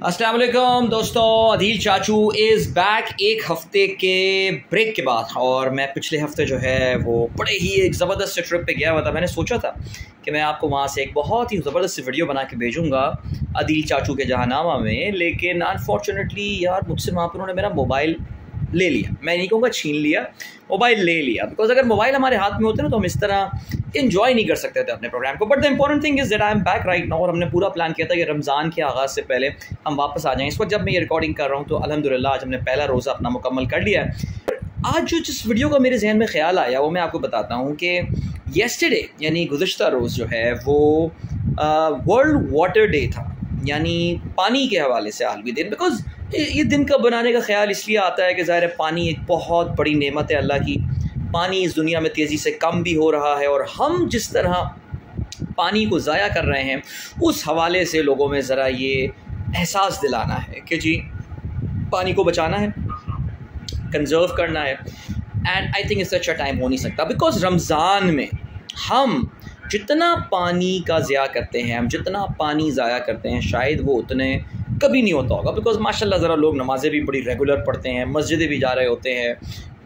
अस्सलाम वालेकुम दोस्तों, अदील चाचू इज़ बैक एक हफ़्ते के ब्रेक के बाद। और मैं पिछले हफ़्ते जो है वो बड़े ही एक ज़बरदस्त ट्रिप पे गया हुआ था। मैंने सोचा था कि मैं आपको वहाँ से एक बहुत ही ज़बरदस्त वीडियो बना के भेजूँगा अदील चाचू के जहानामा में, लेकिन अनफॉर्चुनेटली यार मुझसे वहाँ पर उन्होंने मेरा मोबाइल ले लिया। मैं नहीं कहूँगा छीन लिया, मोबाइल ले लिया। बिकॉज अगर मोबाइल हमारे हाथ में होते ना तो हम इस तरह इन्जॉय नहीं कर सकते थे अपने प्रोग्राम को। But the important thing is that I am back right now. और हमने पूरा प्लान किया था कि रमज़ान के आगाज़ से पहले हम वापस आ जाएँ। इस वक्त जब मैं ये रिकॉर्डिंग कर रहा हूँ तो अल्हम्दुलिल्लाह आज हमने पहला रोज़ा अपना मुकम्मल कर लिया है। आज जो जिस वीडियो का मेरे जहन में ख्याल आया वो मैं आपको बताता हूँ कि येस्टरडे यानी गुज़िश्ता रोज़ जो है वो वर्ल्ड वाटर डे था, यानी पानी के हवाले से आलमी दिन। बिकॉज ये दिन का बनाने का ख्याल इसलिए आता है कि ज़ाहिर है पानी एक बहुत बड़ी नेमत है अल्लाह की। पानी इस दुनिया में तेज़ी से कम भी हो रहा है और हम जिस तरह पानी को ज़ाया कर रहे हैं उस हवाले से लोगों में ज़रा ये एहसास दिलाना है कि जी पानी को बचाना है, कंज़र्व करना है। एंड आई थिंक इससे अच्छा टाइम हो नहीं सकता। बिकॉज रमज़ान में हम जितना पानी का ज़िया करते हैं, हम जितना पानी ज़ाया करते हैं, शायद वो उतने कभी नहीं होता होगा। बिकॉज माशाल्लाह ज़रा लोग नमाज़ें भी बड़ी रेगुलर पढ़ते हैं, मस्जिदें भी जा रहे होते हैं।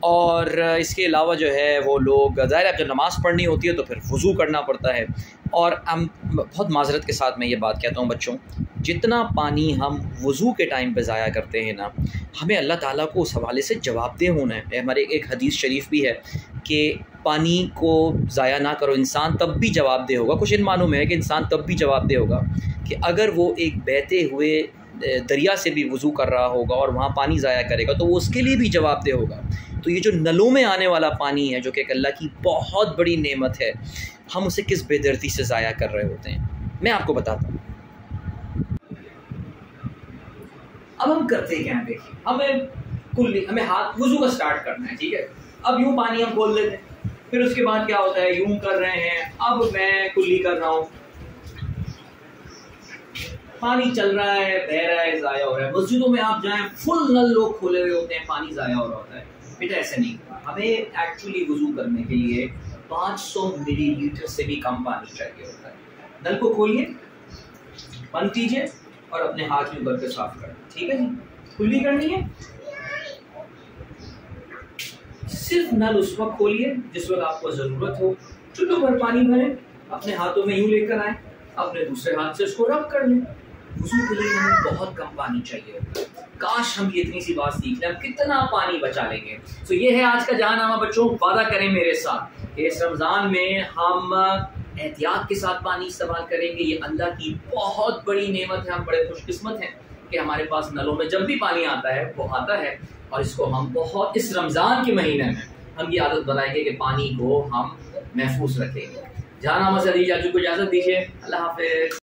और इसके अलावा जो है वो लोग ज़ाहिर है जब नमाज़ पढ़नी होती है तो फिर वज़ू करना पड़ता है। और हम बहुत माज़रत के साथ मैं ये बात कहता हूँ बच्चों, जितना पानी हम वज़ू के टाइम पे ज़ाया करते हैं ना, हमें अल्लाह ताला को उस हवाले से जवाबदेह होना है। हमारे एक हदीस शरीफ भी है कि पानी को ज़ाया ना करो, इंसान तब भी जवाबदेह होगा। कुछ इन मानों में है कि इंसान तब भी जवाबदेह होगा कि अगर वो एक बहते हुए दरिया से भी वज़ू कर रहा होगा और वहाँ पानी ज़ाया करेगा तो वो उसके लिए भी जवाबदेह होगा। तो ये जो नलों में आने वाला पानी है जो कि अल्लाह की बहुत बड़ी नेमत है, हम उसे किस बेदर्दी से ज़ाया कर रहे होते हैं, मैं आपको बताता हूँ। अब हम करते क्या हैं, देखिए हमें हाथ वज़ू का स्टार्ट करना है, ठीक है। अब यूँ पानी हम खोल लेते हैं, फिर उसके बाद क्या होता है, यूँ कर रहे हैं। अब मैं कुल्ली कर रहा हूँ, पानी चल रहा है, बह रहा है, ज़ाया हो रहा है। मस्जिदों में आप जाएं, फुल नल लोग खोले हुए होते हैं, पानी ज़ाया हो रहा होता है। बेटा ऐसे नहीं, हमें एक्चुअली वज़ू करने के लिए 500 मिलीलीटर से भी कम पानी चाहिए होता है। नल को खोलिए, बंद कीजिए और अपने हाथ में भर के साफ कर, ठीक है जी। खुली करनी है, सिर्फ नल उस वक्त खोलिए जिस वक्त आपको ज़रूरत हो। चुल्लू भर पानी भरें, अपने हाथों में यूँ लेकर आए, अपने दूसरे हाथ से उसको रब कर लें। वज़ू के लिए हमें बहुत कम पानी चाहिए होता है। काश हम ये इतनी सी बात सीख लें, हम कितना पानी बचा लेंगे। तो ये है आज का जहानामा बच्चों। वादा करें मेरे साथ कि इस रमज़ान में हम एहतियात के साथ पानी इस्तेमाल करेंगे। ये अल्लाह की बहुत बड़ी नेमत है। हम बड़े खुशकिस्मत हैं कि हमारे पास नलों में जब भी पानी आता है वो आता है। और इसको हम बहुत इस रमज़ान के महीने में हम ये आदत बनाएंगे कि पानी को हम महफूज रखेंगे। जहानामा से अदील चाचू को इजाज़त दीजिए। अल्लाह हाफ़िज़।